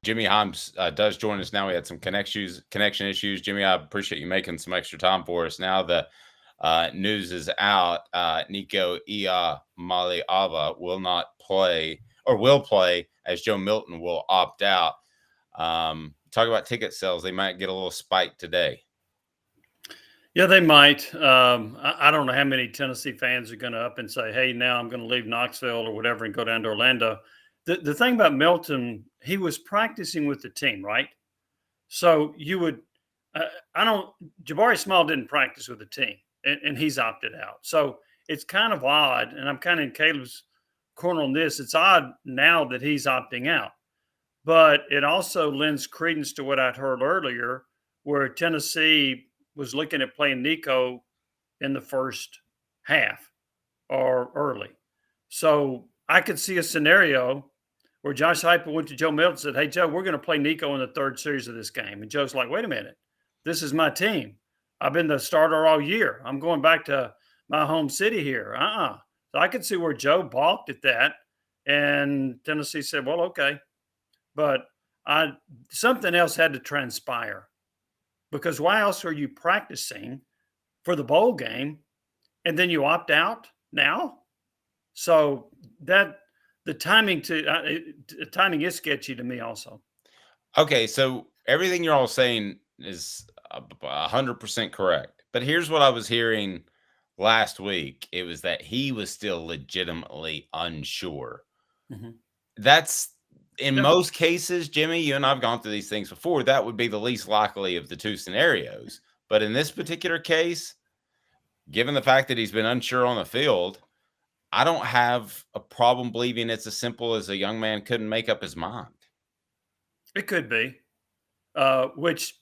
Jimmy Hyams does join us now. We had some connection issues. Jimmy, I appreciate you making some extra time for us. Now the news is out. Nico Maliaba will not play or will play as Joe Milton will opt out. Talk about ticket sales. They might get a little spike today. Yeah, they might. I don't know how many Tennessee fans are going to up and say, hey, now I'm going to leave Knoxville or whatever and go down to Orlando. The thing about Milton, he was practicing with the team, right? So you would, Jabari Small didn't practice with the team and he's opted out. So it's kind of odd. And I'm kind of in Caleb's corner on this. It's odd now that he's opting out, but it also lends credence to what I'd heard earlier, where Tennessee was looking at playing Nico in the first half or early. So I could see a scenario where Josh Heupel went to Joe Milton and said, hey, Joe, we're going to play Nico in the third series of this game. And Joe's like, wait a minute. This is my team. I've been the starter all year. I'm going back to my home city here. So I could see where Joe balked at that. And Tennessee said, well, okay. But something else had to transpire. Because why else are you practicing for the bowl game and then you opt out now? So that the timing timing is sketchy to me also. Okay, so everything you're all saying is 100% correct. But here's what I was hearing last week. It was that he was still legitimately unsure. Mm-hmm. That's in most cases, Jimmy, you and I've gone through these things before. That would be the least likely of the two scenarios. But in this particular case, given the fact that he's been unsure on the field, I don't have a problem believing it's as simple as a young man couldn't make up his mind. It could be, which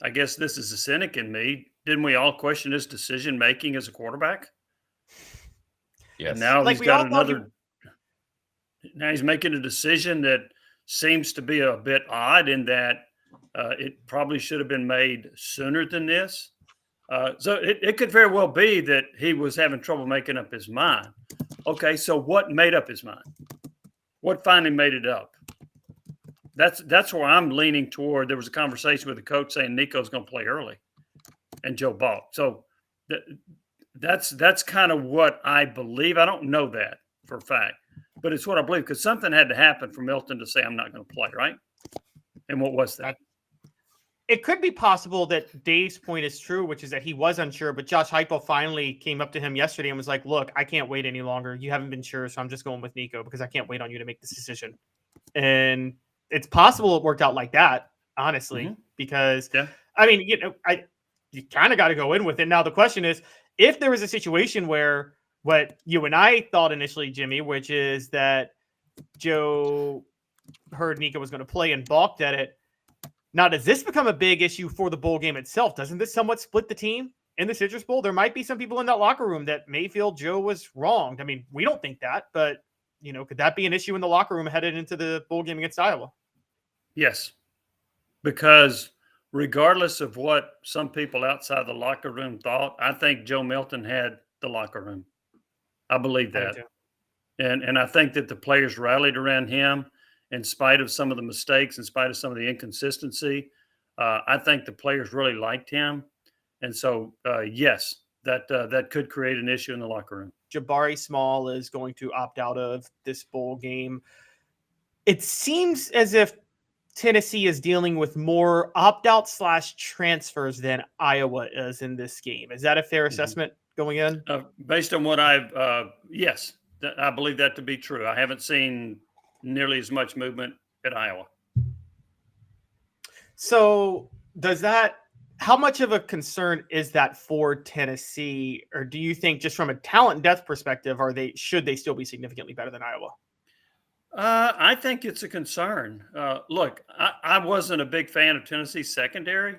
I guess this is a cynic in me. Didn't we all question his decision making as a quarterback? Yes. And now he's got another. Now he's making a decision that seems to be a bit odd in that it probably should have been made sooner than this. So it could very well be that he was having trouble making up his mind. Okay, so what made up his mind? What finally made it up? That's where I'm leaning toward. There was a conversation with the coach saying Nico's going to play early, and Joe balked. So that's kind of what I believe. I don't know that for a fact, but it's what I believe because something had to happen for Milton to say I'm not going to play, right? And what was that? It could be possible that Dave's point is true, which is that he was unsure, but Josh Heupel finally came up to him yesterday and was like, look, I can't wait any longer. You haven't been sure, so I'm just going with Nico because I can't wait on you to make this decision. And it's possible it worked out like that, honestly, because, I mean, you kind of got to go in with it. Now, the question is, if there was a situation where what you and I thought initially, Jimmy, which is that Joe heard Nico was going to play and balked at it, now, does this become a big issue for the bowl game itself? Doesn't this somewhat split the team in the Citrus Bowl? There might be some people in that locker room that may feel Joe was wronged. I mean, we don't think that, but, could that be an issue in the locker room headed into the bowl game against Iowa? Yes, because regardless of what some people outside the locker room thought, I think Joe Milton had the locker room. I believe that. And I think that the players rallied around him. In spite of some of the mistakes, in spite of some of the inconsistency, I think the players really liked him. And so, yes, that could create an issue in the locker room. Jabari Small is going to opt out of this bowl game. It seems as if Tennessee is dealing with more opt-out / transfers than Iowa is in this game. Is that a fair assessment going in? Based on what yes, I believe that to be true. I haven't seen nearly as much movement at Iowa. So how much of a concern is that for Tennessee? Or do you think just from a talent and depth perspective, should they still be significantly better than Iowa? I think it's a concern. Look, I wasn't a big fan of Tennessee's secondary,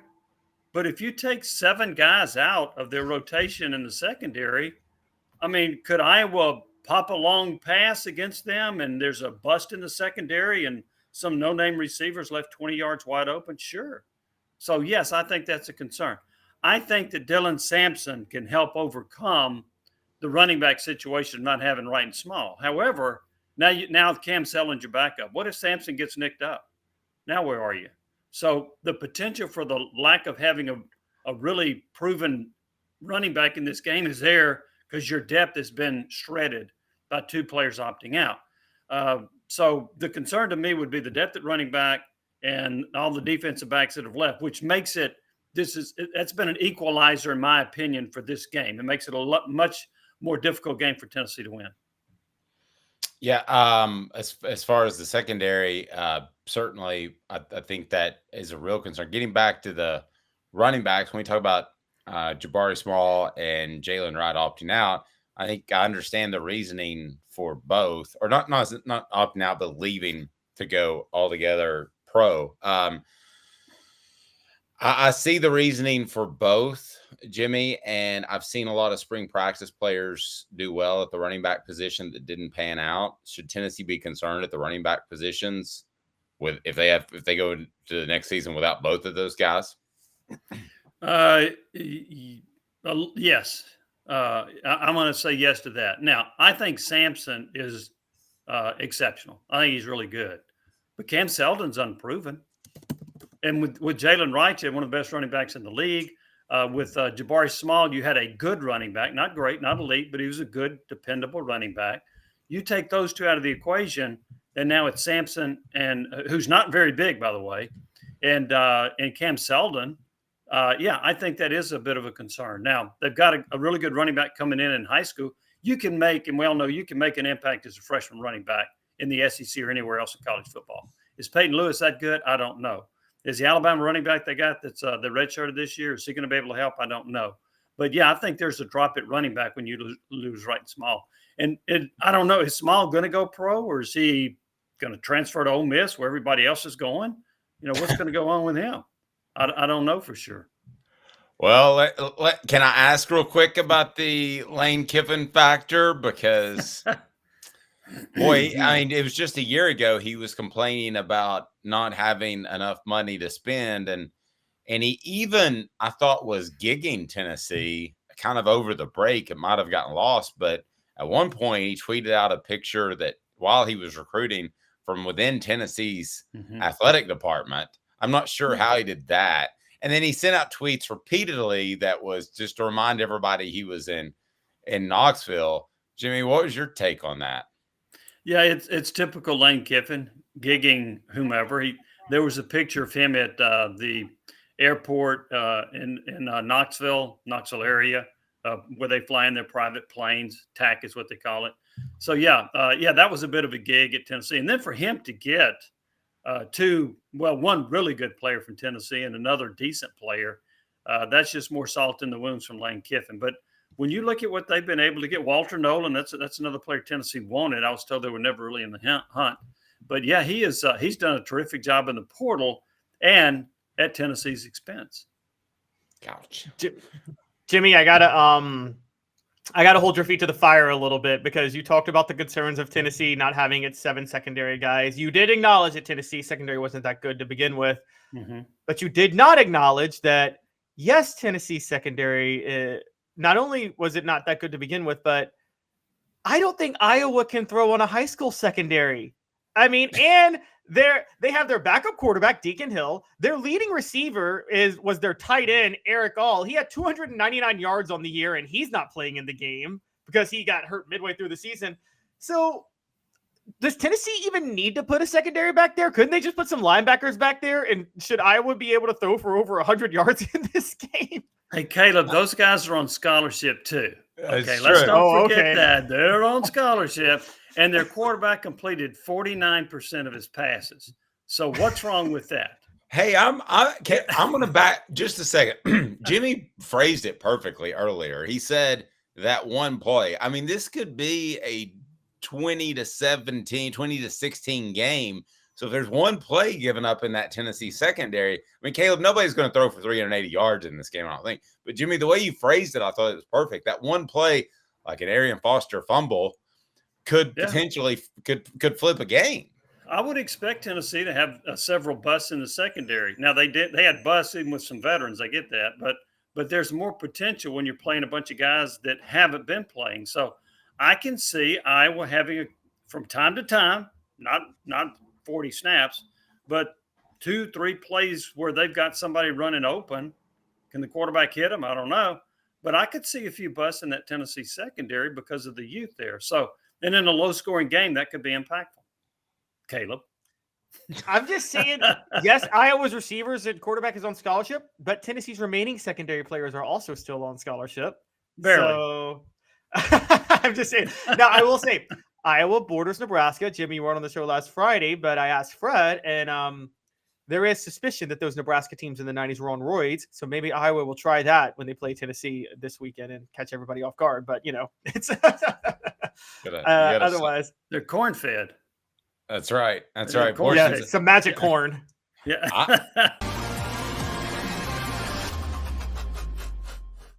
but if you take 7 guys out of their rotation in the secondary, I mean, could Iowa pop a long pass against them and there's a bust in the secondary and some no-name receivers left 20 yards wide open? Sure. So, yes, I think that's a concern. I think that Dylan Sampson can help overcome the running back situation of not having Wright and Small. However, Now Cam Sellin's your backup. What if Sampson gets nicked up? Now where are you? So the potential for the lack of having a really proven running back in this game is there because your depth has been shredded by 2 players opting out. So the concern to me would be the depth at running back and all the defensive backs that have left, which makes it that's been an equalizer in my opinion for this game. It makes it much more difficult game for Tennessee to win. Yeah, as far as the secondary, certainly I think that is a real concern. Getting back to the running backs, when we talk about Jabari Small and Jalen Wright opting out, I think I understand the reasoning for both, or not opting out, but leaving to go altogether pro. I see the reasoning for both, Jimmy, and I've seen a lot of spring practice players do well at the running back position that didn't pan out. Should Tennessee be concerned at the running back positions with if they go to the next season without both of those guys? Yes. I'm going to say yes to that. Now, I think Sampson is exceptional. I think he's really good. But Cam Seldon's unproven. And with Jalen Wright, you had one of the best running backs in the league. With Jabari Small, you had a good running back. Not great, not elite, but he was a good, dependable running back. You take those 2 out of the equation, and now it's Sampson, and who's not very big, by the way, and Cam Seldon. I think that is a bit of a concern. Now, they've got a really good running back coming in high school. You can make, and we all know you can make an impact as a freshman running back in the SEC or anywhere else in college football. Is Peyton Lewis that good? I don't know. Is the Alabama running back they got that's the redshirted this year, is he going to be able to help? I don't know. But, yeah, I think there's a drop at running back when you lose Wright and Small. And I don't know, is Small going to go pro, or is he going to transfer to Ole Miss where everybody else is going? What's going to go on with him? I don't know for sure. Well, can I ask real quick about the Lane Kiffin factor? Because, boy, I mean, it was just a year ago he was complaining about not having enough money to spend. And he even, I thought, was gigging Tennessee kind of over the break. It might have gotten lost. But at one point, he tweeted out a picture that while he was recruiting from within Tennessee's athletic department. I'm not sure how he did that. And then he sent out tweets repeatedly that was just to remind everybody he was in Knoxville. Jimmy, what was your take on that? Yeah, it's typical Lane Kiffin gigging whomever. There was a picture of him at the airport in Knoxville area where they fly in their private planes. TAC is what they call it. So that was a bit of a gig at Tennessee. And then for him to get one really good player from Tennessee and another decent player, that's just more salt in the wounds from Lane Kiffin. But when you look at what they've been able to get, Walter Nolan, that's another player Tennessee wanted. I was told they were never really in the hunt. But, yeah, he's done a terrific job in the portal and at Tennessee's expense. Gotcha. Jimmy, I gotta hold your feet to the fire a little bit because you talked about the concerns of Tennessee not having its 7 secondary guys. You did acknowledge that Tennessee secondary wasn't that good to begin with, but you did not acknowledge that, yes, Tennessee secondary, not only was it not that good to begin with, but I don't think Iowa can throw on a high school secondary. I mean, and they have their backup quarterback, Deacon Hill. Their leading receiver was their tight end, Eric All. He had 299 yards on the year, and he's not playing in the game because he got hurt midway through the season. So does Tennessee even need to put a secondary back there? Couldn't they just put some linebackers back there? And should Iowa be able to throw for over 100 yards in this game? Hey, Caleb, those guys are on scholarship too. Okay, let's not forget that. They're on scholarship, and their quarterback completed 49% of his passes. So what's wrong with that? Hey, I'm going to back just a second. Jimmy phrased it perfectly earlier. He said that one play. I mean, this could be a 20-17, 20-16 game. So if there's one play given up in that Tennessee secondary, I mean, Caleb, nobody's going to throw for 380 yards in this game, I don't think. But, Jimmy, the way you phrased it, I thought it was perfect. That one play, like an Arian Foster fumble, could potentially could flip a game. I would expect Tennessee to have several busts in the secondary. Now, they had busts even with some veterans. I get that. But there's more potential when you're playing a bunch of guys that haven't been playing. So I can see Iowa having from time to time, not 40 snaps, but 2-3 plays where they've got somebody running open. Can the quarterback hit them? I don't know. But I could see a few busts in that Tennessee secondary because of the youth there. So, and in a low-scoring game, that could be impactful. Caleb. I'm just saying, yes, Iowa's receivers and quarterback is on scholarship, but Tennessee's remaining secondary players are also still on scholarship. Barely. So I'm just saying. Now, I will say, Iowa borders Nebraska. Jimmy, you weren't on the show last Friday, but I asked Fred, and there is suspicion that those Nebraska teams in the 90s were on roids. So maybe Iowa will try that when they play Tennessee this weekend and catch everybody off guard. But, it's otherwise. They're corn-fed. That's right. That's Yeah, right. Yeah, some magic corn. Yeah.